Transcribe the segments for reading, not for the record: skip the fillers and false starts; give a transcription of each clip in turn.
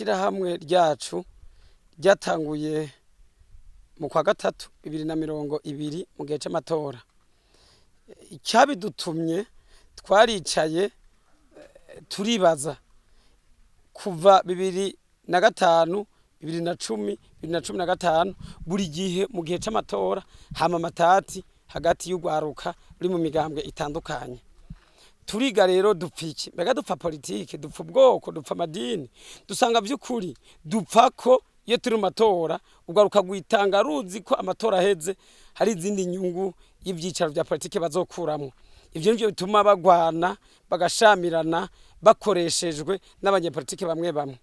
ishirahamwe ryacu ryatanguye mu kwa gatatu 2020 mu gihe c'amatora. Icyabidutumye twaricaye turibaza kuva 2005 2010 2015 buri gihe mu gihe c'amatora hama matati hagati y'ugwaruka uri mu migambwe itandukanye. Turiga rero dupfiki mbega dupfa politike dupfa ubwoko dupfa madini dusanga by'ukuri dupfa ko iyo turi mu matora ugaruka gwitanga ruzi ko amatora aheze hari izindi nyungu y'ivyicaro vya politike bazokuramo. Ivyo nivyo bituma bagwana bagashamirana bakoreshejwe n'abanyepolitike bamwe bamwe.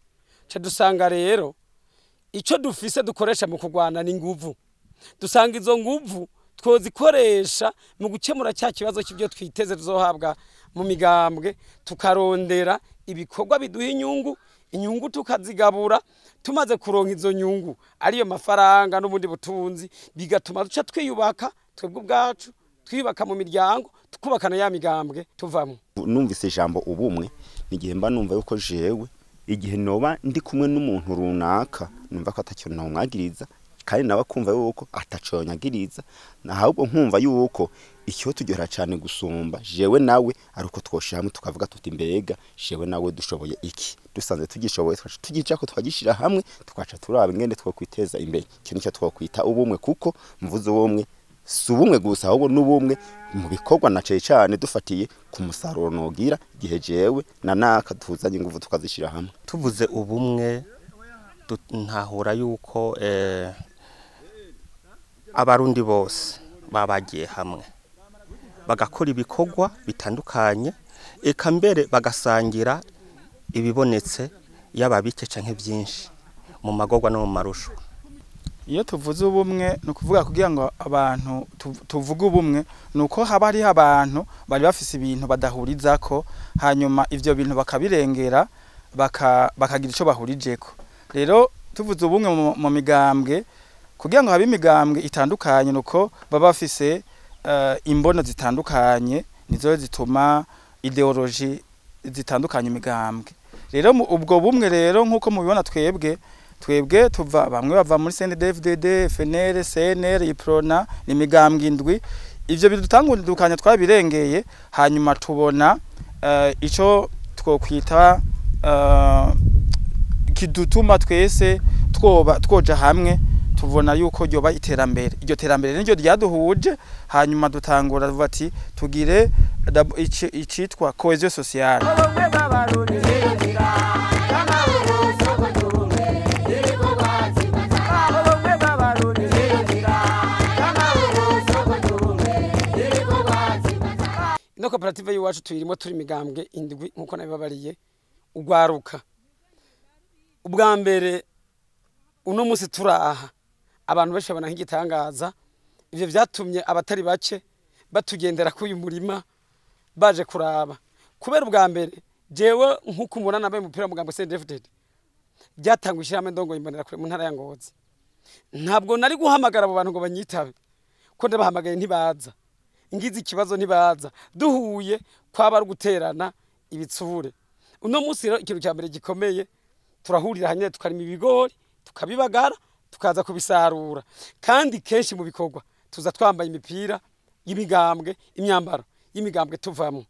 Ce dusanga rero ico dufise dukoresha mu kugwana ni nguvu. Dusanga izo nguvu twozikoresha mu gukemura cya kibazo cy'ibyo twiteze tuzohabwa mu migambwe tukarondera ibikorwa biduha inyungu tukazigabura tumaze kuronka izo nyungu ariyo mafaranga n'ubundi butunzi bigatuma duca twiyubaka twebwe ubwacu twibaka mu miryango tukubakana ya migambwe tuvamo. Numvise ijambo ubumwe nigihe mba numva yuko jewe igihe noba ndi kumwe n'umuntu runaka numva ko atacyo nomwagiriza kandi nawe kumva yuko ataconyagiriza ahubwo nkumva yuko icyo tugera cyane gusumba jewe nawe aruko twoshiramwe tukavuga tuti mbega jewe nawe dushoboye iki dusanze tugishoboye tugica ko twagishira hamwe twaca turaba ngende twokwiteza imbere kintu cyo twokwita ubumwe kuko mvuze ubumwe si ubumwe gusa ahubwo n'ubumwe mu bikorwa na cyane dufatiye ku musaruro nogira gihe jewe na naka tuzanye ingufu tukazishira hamwe. Tuvuze ubumwe ntahura yuko abarundi bose babagiye hamwe bagakora ibikorwa bitandukanye eka mbere bagasangira ibibonetse yababike canke byinshi mu magorwa no mu marusho. Iyo tuvuze ubumwe no kuvuga kugira ngo abantu tuvuge ubumwe nuko haba hari abantu bari bafise ibintu badahurizako hanyuma ivyo bintu bakabirengera bakagira ico bahurijeko. Rero tuvuze ubumwe mu migambwe kugira ngo habe imigambwe itandukanye nuko baba bafise imbono zitandukanye nizo zituma ideology zitandukanye imigambwe. Rero ubwo bumwe rero nkuko mubibona twebwe tuva bamwe bava muri CNDD-FDD, FNL, CNL, IPRONA ni migambwe indwi. Ivyo bidutangundukanya twabirengeye hanyuma tubona ico twokwita kidutuma twese twoja hamwe tubona yuko ryoba iterambere. Iryo terambere niryo ryaduhuje hanyuma dutangura bati tugire icitwa cohesion sociale. Ino koperative y'uwacu tuyirimo turi migambwe indwi nkuko nabibabariye ugwaruka. Ubwa mbere uno musi turaha abantu benshi babona nk'igitangaza ivyo vyatumye abatari bake batugendera ku uyu murima baje kuraba kubera ubwa mbere jewe nkuko umuntu nabaye umupira mugambwe CNDD-FDD byatangushyira ame ndongo imbonera kure mu ntara ya Ngozi. Ntabwo nari guhamagara abo bantu ngo banyitabe ko ndabahamagaye ntibaza ingize ikibazo ntibaza duhuye kwaba ari guterana ibitsure. Uno musi rero ikintu cya mbere gikomeye turahurira hanyine tukarima ibigori tukabibagara tukaza kubisarura kandi kenshi mu bikorwa tuza twambaye imipira y'imigambwe imyambaro y'imigambwe tuvamo.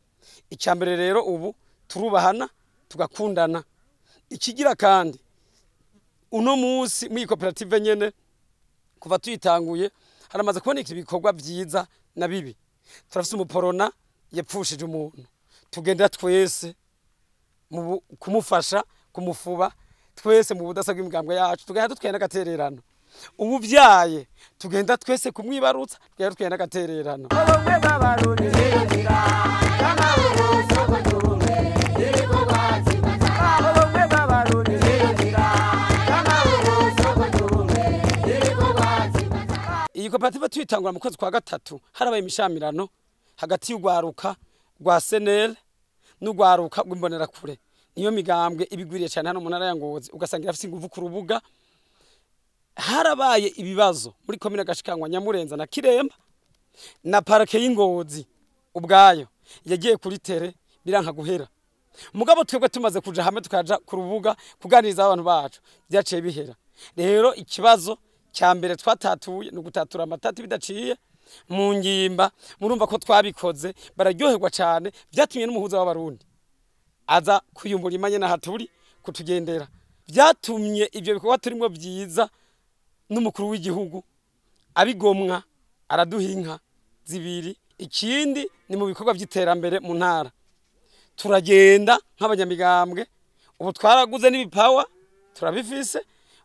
Icyambere rero ubu turubahana tugakundana. Ikigira kandi uno musi mu koperative nyene kuva tuyitanguye haramaze kuboneka ibikorwa byiza na bibi. Turafise umuporona yapfushije umuntu tugenda twese mu kumufasha kumufuba twese mu budasa bw'imigambwe yacu tugenda twena gatererano. Ubuvyaye tugenda twese kumwibarutsa tugenda twena gatererano. Iyi koperative tuyitangura mu kwezi kwa gatatu harabaye imishamirano hagati y'ugwaruka rwa CNL n'ugwaruka rw'imbonera kure. Niyo migambwe ibigwiriye cyane hano mu ntara ya Ngozi ugasangira afite ingufu ku rubuga. Harabaye ibibazo muri komine Gashikangwa Nyamurenza na Kiremba na parake y'Ingozi ubwayo yagiye kuri tere biranka guhera mugabo twebwe tumaze kuja hamwe tukaja ku rubuga kuganiriza abantu bacu byaciye bihera. Rero ikibazo cya mbere twatatuye no gutatura amatati bidaciye mu ngimba, murumva ko twabikoze bararyoherwa cyane, byatumye n'umuhuza w'abarundi aza kuyumbura imanye na haturi kutugendera, byatumye ibyo bikorwa turimo byiza n'umukuru w'igihugu abigomwa araduha inka zibiri. Ikindi ni mu bikorwa by'iterambere mu ntara turagenda nk'abanyamigambwe, ubu twaraguze n'ibipawa turabifise,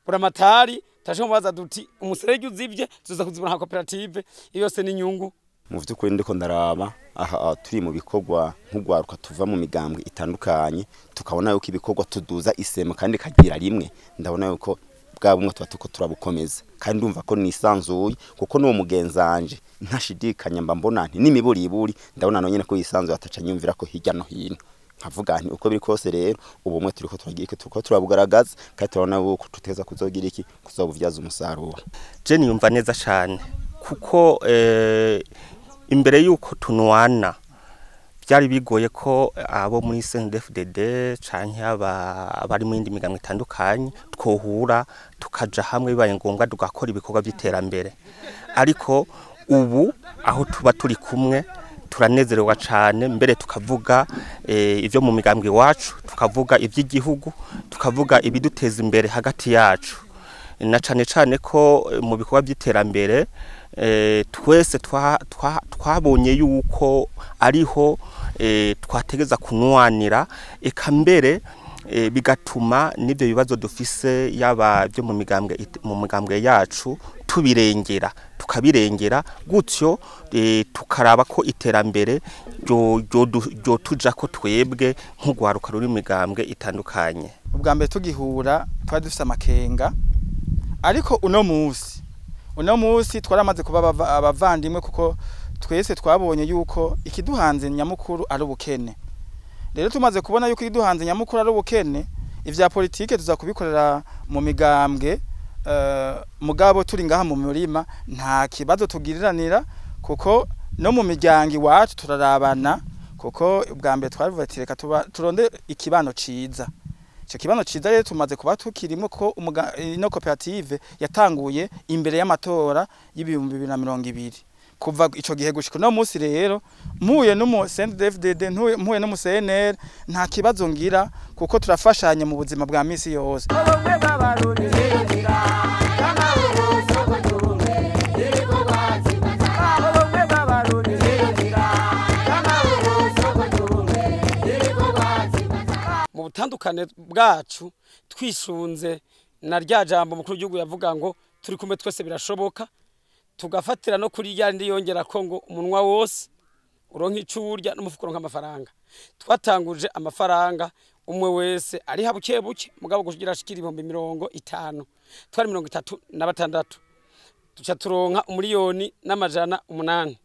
buramatari taje mubaza duti umuserege uzivye tuza kuzibona nka koperative, yose ni inyungu. Mu vy'ukuri ndiko ndaraba aha turi mu bikorwa nk'ugwaruka tuva mu migambwe itandukanye, tukabona yuko ibikorwa tuduza isema kandi kagira rimwe, ndabona yuko bwa bumwe tuko turabukomeza kandi ndumva ko nisanzuye, kuko n'uwo mugenzanje ntashidikanya mba mbona nti n'imiburiburi ndabona no nyene ko yisanzuye ataca nyumvira ko hirya no hino, nkavuga nti uko biri kose rero ubumwe turiko turagira iki, turiko turabugaragaza kandi turabona yuko tuteza kuzogira iki, kuzobuvyaza umusaruro. Je niyumva neza cyane kuko imbere yuko tunwana byari bigoye ko abo muri CNDD-FDD canke abari mu yindi migambo itandukanye twohura tukaja hamwe bibaye ngombwa tugakora ibikorwa by'iterambere, ariko ubu aho tuba turi kumwe turanezerewa cyane, mbere tukavuga ivyo mu migambwe wacu, tukavuga ivy'igihugu, tukavuga ibiduteza imbere hagati yacu, na cane ko mu bikorwa by'iterambere twese twabonye yuko ariho twategeza kunwanira, eka mbere bigatuma n'ibyo bibazo dufise yaba byo mu migambwe yacu tukabirengera gutyo, tukaraba ko iterambere ryo tuja ko twebwe nk'ugwaruka ruri migambwe itandukanye. Ubwa mbere tugihura twari dufise amakenga, ariko uno musi twaramaze kuba abavandimwe, kuko twese twabonye yuko ikiduhanze nyamukuru ari ubukene. Rero tumaze kubona yuko ikiduhanze nyamukuru ari ubukene, ivya politike tuza kubikorera mu migambwe, mugabo turi ngaha mu murima nta kibazo tugiriranira, kuko no mu miryango iwacu turarabana, kuko ubwa mbere twarivutireka turonde ikibano ciza. Ico kibano ciza rero tumaze kuba tukirimo ko ino koperative yatanguye imbere y'amatora y'ibihumbi 2020. Kuva ico gihe gushika no musi rero mpuye n'umu CNDD-FDD mpuye no mu CNL nta kibazo ngira, kuko turafashanya mu buzima bwa misi yose. Mu butandukane bwacu twisunze na rya jambo mukuru w'igihugu yavuga ngo turi kumwe twese birashoboka, tugafatira no kuri yandi yongera ko ngo umunwa wose uronka icurya n'umufuko uronka amafaranga. Twatanguje amafaranga umwe wese ari habuke buke, mugabo kugira ashikira 50 twari 36 tuca turonka 1,800,000.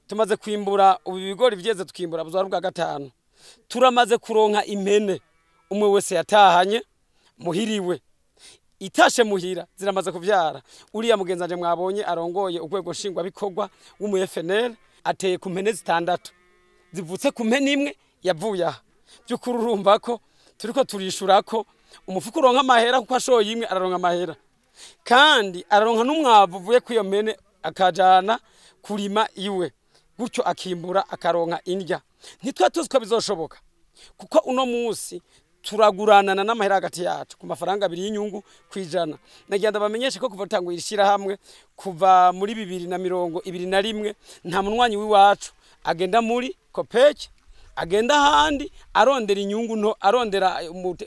Tumaze kwimbura ubu bigori vyeze tukimbura buzwa bwa gatanu, turamaze kuronka impene umwe wese yatahanye muhiriwe, itashe muhira ziramaze kuvyara. Uriya mugenzanje mwabonye arongoye urwego nshingwa bikorwa w'umu FNL ateye ku mpene 6 zivutse ku mpene imwe yavuye aha. Byukuri urumva ko turiko turishura ko umufuko uronka amahera, kuko ashoye imwe araronka amahera, kandi araronka n'umwavu uvuye ku iyo mpene akajana kurima iwe, gutyo akimbura akaronka indya. Ntitwa tuzi ko bizoshoboka, kuko uno musi turaguranana n'amahera hagati yacu ku mafaranga 2 y'inyungu kwijana. Nagenda bamenyeshe ko kuva tanguye ishira hamwe kuva muri 2021 nta munwanyi w'iwacu agenda muri kopeke, agenda handi arondera inyungu nto, arondera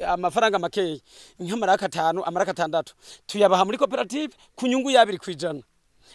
amafaranga makeyi nk'amaraka 5 amaraka 6 tuyabaha muri koperative ku nyungu ya 2 kwijana.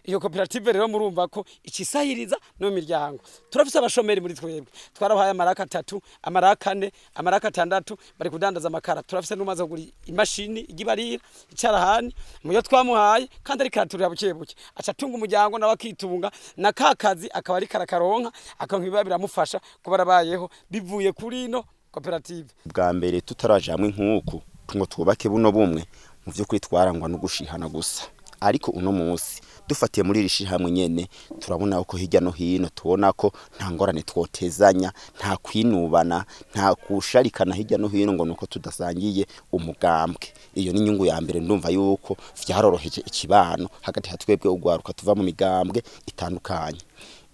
Iyo koperative rero murumva ko icisahiriza no miryango. Turafise abashomeri muri twebwe, twarabahaye amaraka 3 amaraka 4 amaraka 6 bari kudandaza amakara. Turafise n'umaze kugura imashini igibarira icarahani muyo twamuhaye, kandi ari karaturira buke buke aca tunga umuryango nawe akitunga na kakazi akaba ari karakaronka, akankiba biramufasha kuba rabayeho bivuye kuri ino koperative. Bwa mbere tutaraje hamwe nk'uku ngo twubake buno bumwe, mu vyo kwitwarangwa no gushihana gusa, ariko uno munsi dufatiye muri iri shirahamwe nyene turabona uko hirya no hino tubona ko nta ngorane twotezanya, nta kwinubana, nta kusharikana hirya no hino ngo nuko tudasangiye umugambwe. Iyo ni inyungu ya mbere ndumva yuko vyaroroheje ikibano hagati hatwebwe ugwaruka tuva mu migambwe itandukanye.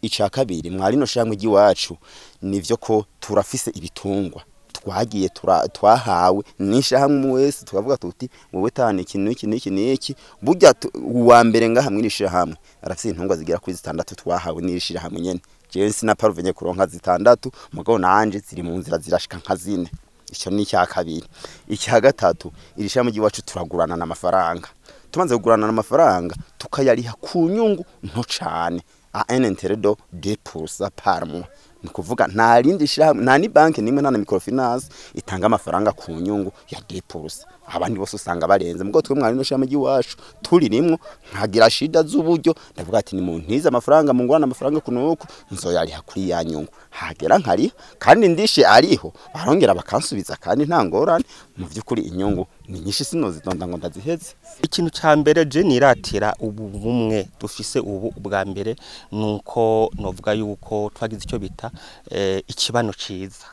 Ica kabiri mwari no shamwe giwacu nivyo ko turafise ibitungwa twagiye twahawe nishahamwe wese tukavuga tuti wowe tane ikintu iki burya uwa mbere ngaha mwirisha hamwe arafise intungwa zigira kuri 6 twahawe nirishira hamwe nyene jewe sina paruvenye kuronka 6 mugabo nanje ziri mu nzira zirashika nka 4. Ico ni cya kabiri. Icya gatatu irishamwe giwacu turagurana n'amafaranga, tumanze kugurana n'amafaranga tukayariha ku nyungu nto cane a un intérêt de 2% par mois. Nikuvuga nta rindi shirahamwe nta ni banki nimwe nta na microfinance itanga amafaranga ku nyungu ya 2%. Abandi bose usanga barenze mugo twe mwari no shirahamwe giwacu turi rimwe nkagira shida z'uburyo ndavuga ati ni muntu ntiza amafaranga mu ngwana amafaranga kunuko nzoyariha kuri ya nyungu hagera nkari kandi ndishe ariho barongera bakansubiza kandi nta ngorane mu vyukuri inyungu ni nyinshi sinozidonda ngo ndaziheze. Ikintu ca mbere je niratira ubu bumwe dufise ubu bwa mbere nuko novuga yuko twagize icyo bita ikibano ciza.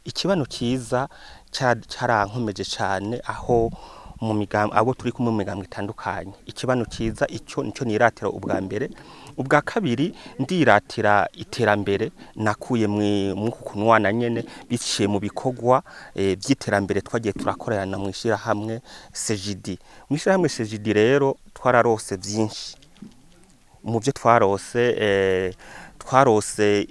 Ikibano ciza carankomeje cyane aho mu migambwe abo turi kumwe mu migambwe itandukanye. Ikibano ciza ico nico niratira ubwa mbere. Ubwa kabiri ndiratira iterambere nakuye mu kunwana nyene biciye mu bikogwa by'iterambere twagiye turakorana mu ishira hamwe CGD. Mu ishira hamwe CGD rero twararose byinshi. Mu byo twarose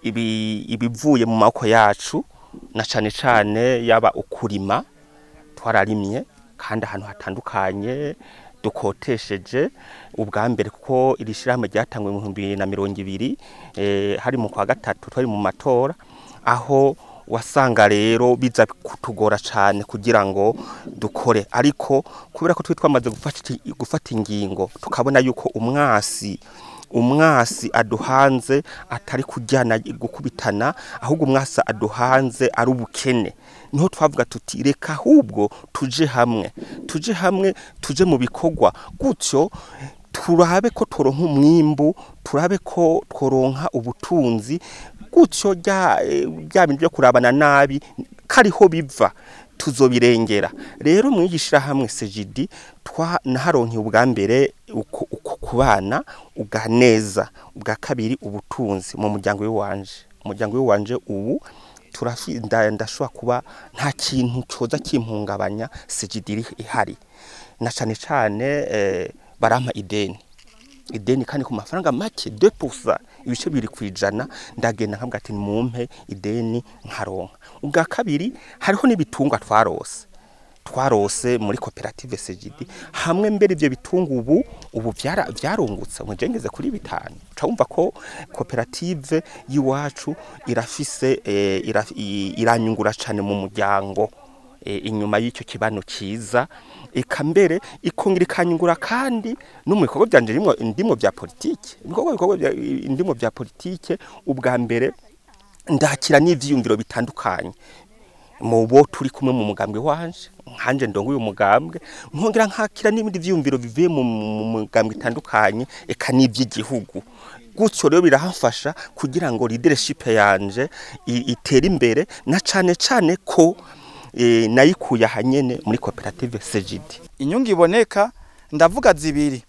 ibivuye mu mako yacu na cane yaba ukurima twararimye kandi ahantu hatandukanye dukotesheje ubwa mbere kuko iri shirahamwe ryatangwe mu 2020 hari mu kwa gatatu twari mu matora aho wasanga rero biza kutugora cyane kugira ngo dukore, ariko kubera ko twamaze gufata ingingo tukabona yuko umwasi aduhanze atari kujyana gukubitana ahubwo umwasa aduhanze ari ubukene, niho twavuga tuti reka ahubwo tuje hamwe tuje mu bikogwa gutyo turabe ko toronka umwimbu, turabe ko tworonka ubutunzi gutyo bya bintu byo kurabana nabi kariho biva tuzobirengera. Rero mwigishira hamwe CGD naharonki ubwa mbere uko kubana uganeza, ubwa kabiri ubutunzi mu muryango w'iwanje ubu ndashobora kuba nta kintu coza kimpungabanya CGD ihari na cane barampa ideni kandi ku mafaranga make 2% ibice biri kwijana ndagenda nkabwa ati mumpe ideni nkaronka. Ubwa kabiri hariho n'ibitungwa twarose muri koperative CGD hamwe mbere ivyo bitunga ubu vyarungutse mujengeze kuri 5. Ucumva ko koperative yiwacu irafise iranyungura cyane mu muryango inyuma y'icyo kibano ciza eka mbere ikongera ikanyungura kandi no mu bikorwa byanje ndimo bya politike ndimo bya politike. Ubwa mbere ndakira n'ivyumviro bitandukanye mu bo turi kumwe mu mugambwe wanje nkanje ndongo uyu mugambwe nkongera nkakira n'ibindi vyumviro bivuye mu mugambwe itandukanye eka n'ivy'igihugu. Gutyo rero birahafasha kugira ngo leadership yanje itere imbere na cane ko nayikuye hanyene muri koperative CGD. Inyungu iboneka ndavuga zibiri.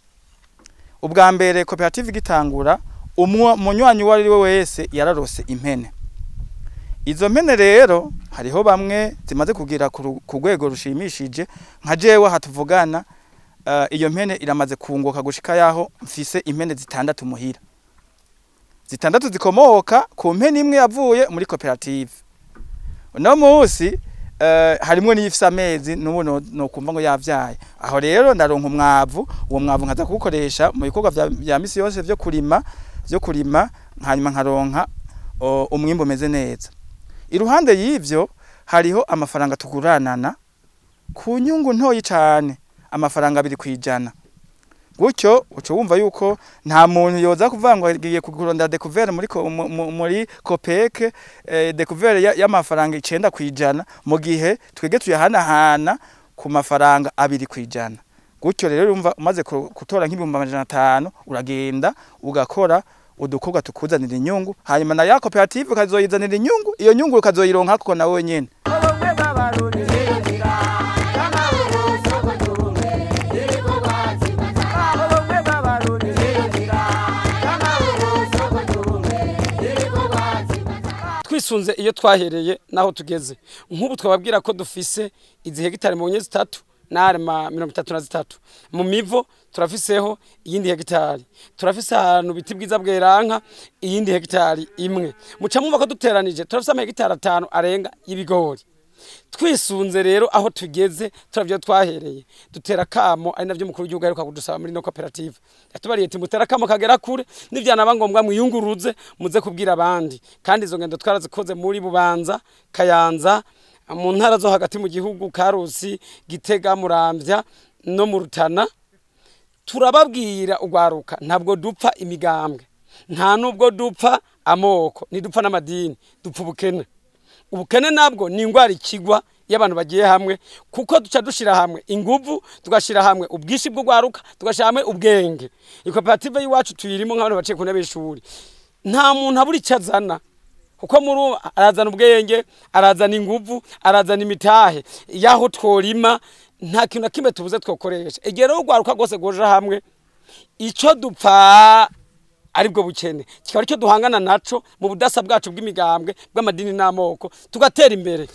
Ubwa mbere koperative gitangura umunywanyi wari we wese yararose impene. Izo mpene rero hariho bamwe zimaze kugira ku rwego rushimishije nka jewe hatuvugana iyo mpene iramaze kungoka gushika yaho mfise impene 6 muhira. 6 zikomoka ku mpene imwe yavuye muri koperative. Uno munsi harimwe n'ifisa amezi nubu no kumva ngo yavyaye. Aho rero ndaronka umwavu, uwo mwavu nkaza kuwukoresha mu bikorwa vya misi yose vyo kurima hanyuma nkaronka umwimbo meze neza. Iruhande y'ivyo hariho amafaranga tuguranana ku nyungu ntoyi cyane, amafaranga 2%. Gutyo uco wumva yuko nta muntu yoza kuvangwa agiye kuguronda découvert muri Copec découvert y'amafaranga 9% mu gihe twege tuyahanahana ku mafaranga 2%. gutyo rero urumva umaze gutora nk'ibihumbi 500 uragenda ugakora udukorwa tukuzanira inyungu hanyuma na ya koperative kazoyizanira inyungu iyo nyungu ukazoyironka ko nawe nyene. Twisunze iyo twahereye naho tugeze nk'ubu twababwira ko dufise izi hegitari mu nyezi 3 n'arema 33 mu mivo turafiseho iyindi hegitari turafise ahantu biti bwiza bweranka iyindi hegitari imwe muca mwumva ko duteranije turafise ama hegitari 5 arenga y'ibigori. Twisunze rero aho tugeze turavyo twahereye dutera kamo ari navyo mukuru w'igihugu aheruka kudusaba muri no koperative yatubariye ati mutera kamo kagera kure n'ivyana ngombwa mwiyunguruze muze kubwira abandi kandi izo ngendo twarazikoze muri Bubanza Kayanza mu ntara zo hagati mu gihugu Karusi Gitega Muramvya no mu Rutana. Turababwira ugwaruka ntabwo dupfa imigambwe nta nubwo dupfa amoko nidupfa n'amadini dupfa ubukene. Ubukene nabwo ni ingwara ikigwa y'abantu bagiye hamwe kuko duca dushira hamwe inguvu tugashira hamwe ubwishi bw'ugwaruka tugashira hamwe ubwenge. Ikoperative y'iwacu tuyirimo nk'abantu baciye ku ntebe y'ishuri nta muntu aburi cyazana kuko muri arazana ubwenge arazana inguvu arazana imitahe yaho tworima nta kintu kimwe tubuze twokoresha egero ugwaruka gose goje hamwe ico dupfa aribwo bukene kikaba cyo duhangana naco mu budasa bwacu bw'imigambwe bw'amadini n'amoko tugatera imbere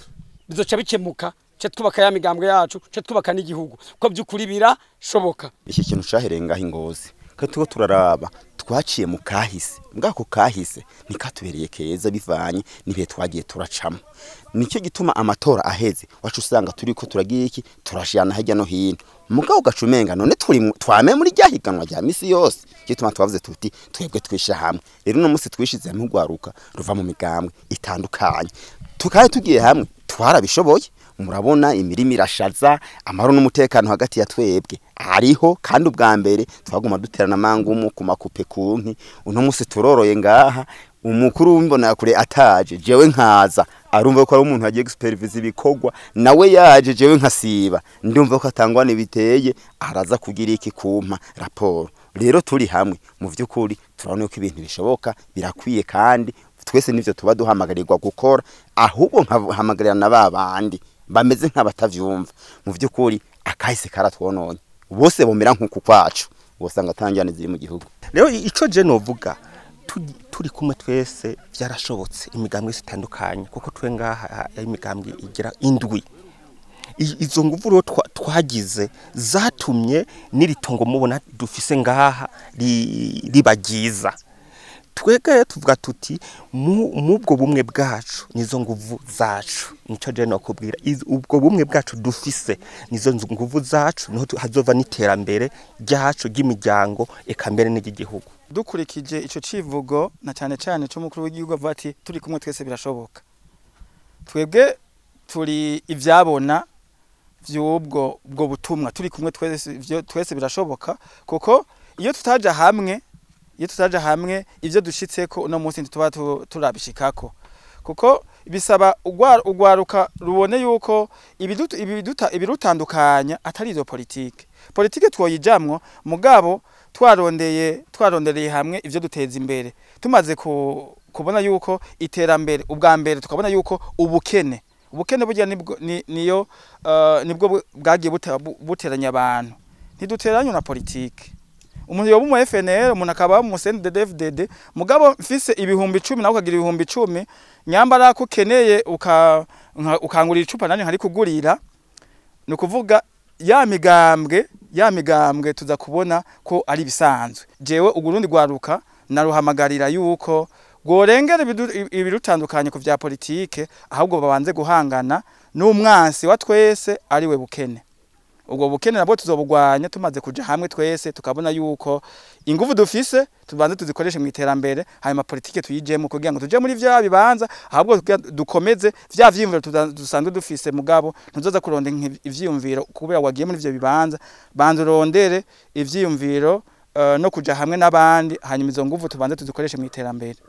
bizoca bikemuka cyo twubaka ya migambwe yacu cyo twubaka n'igihugu ko byukuri birashoboka. Iki kintu caherengaho ingozi katuko turaraba twaciye mu kahise ngako kahise nikatubereye keza bivanye nibe twagiye turacamo nicyo gituma amatora aheze wacu usanga turiko turagiye iki turashiyana hajya no hino mugabo gacumenga none twame muri ryahiganwa rya misi yose gituma twavuze tuti twebwe twisha hamwe rero no musi twishize hamwe ugwaruka ruva mu migambwe itandukanye tukaye tugiye hamwe twarabishoboye. Murabona imirimo irashaza amaro n'umutekano hagati ya twebwe ariho kandi ubwa mbere twaguma duterana mangumu ku makupe kunki uno musi turoroye ngaha umukuru w'imbona kure ataje jewe nkaza arumva ko ari umuntu agiye supervise ibikogwa nawe yaje jewe nkasiba ndumva ko atangwane biteye araza kugira iki kumpa raporo rero turi hamwe mu vyukuri turabona ko ibintu bishoboka birakwiye kandi twese nivyo tuba duhamagarirwa gukora ahubwo nkahamagarira na babandi bameze nk'abatavyumva mu vyukuri akahise karatwononye bose bomera nk'uku kwacu bosanga tanjane ziri mu gihugu. Rero ico je novuga turi kumwe twese byarashobotse imigambwe itandukanye kuko twe ngaha imigambwe igira indwi izo nguvu rero twagize zatumye niritongo mubona dufise ngaha ribagiza twege tuvuga tuti mubwo bumwe bwacu nizo nguvu zacu nico je no kubwira ubwo bumwe bwacu dufise nizo nguvu zacu no hazova niterambere ryacu ry'imiryango eka mbere n'igihugu. Dukurikije ico civugo na cyane cyane cyo mukuru w'igihugu avuga ati turi kumwe twese birashoboka twebwe turi ivyabona vy'ubwo butumwa turi kumwe twese birashoboka kuko iyo tutaja hamwe ivyo dushitseko uno munsi tuba turabishikako kuko bisaba ugwaruka rubone yuko ibirutandukanya atari izo politike twoyijamwo mugabo twarondereye hamwe ivyo duteza imbere tumaze kubona yuko iterambere ubwa mbere tukabona yuko ubukene burya nibwo bwagiye buteranya abantu ntiduteranye na politike. Umuntu yobu mu FNL umuntu akaba mu CNDD-FDD mugabo mfise ibihumbi 10 nawe ukagira ibihumbi 10 nyambara ko keneye ukangurira icupa nani hari kugurira no kuvuga ya migambwe tuza kubona ko ari bisanzwe jewe ugurundi gwaruka naruhamagarira yuko gorengera ibirutandukanye ku vya politike ahubwo babanze guhangana n'umwansi wa twese ari we bukene. Ubwo bukene nabwo tuzobugwanya tumaze kuja hamwe twese tukabona yuko ingufu dufise tubanze tuzikoreshe mu iterambere hanyuma politike tuyijemo kugira ngo tuje muri vya bibanza ahubwo dukomeze vya vyimviro dusanzwe dufise mugabo ntuzoza kuronde ivyiyumviro kubera wagiye muri vyo bibanza banze urondere ivyiyumviro no kuja hamwe n'abandi hanyuma izo ngufu tubanze tuzikoreshe mu iterambere.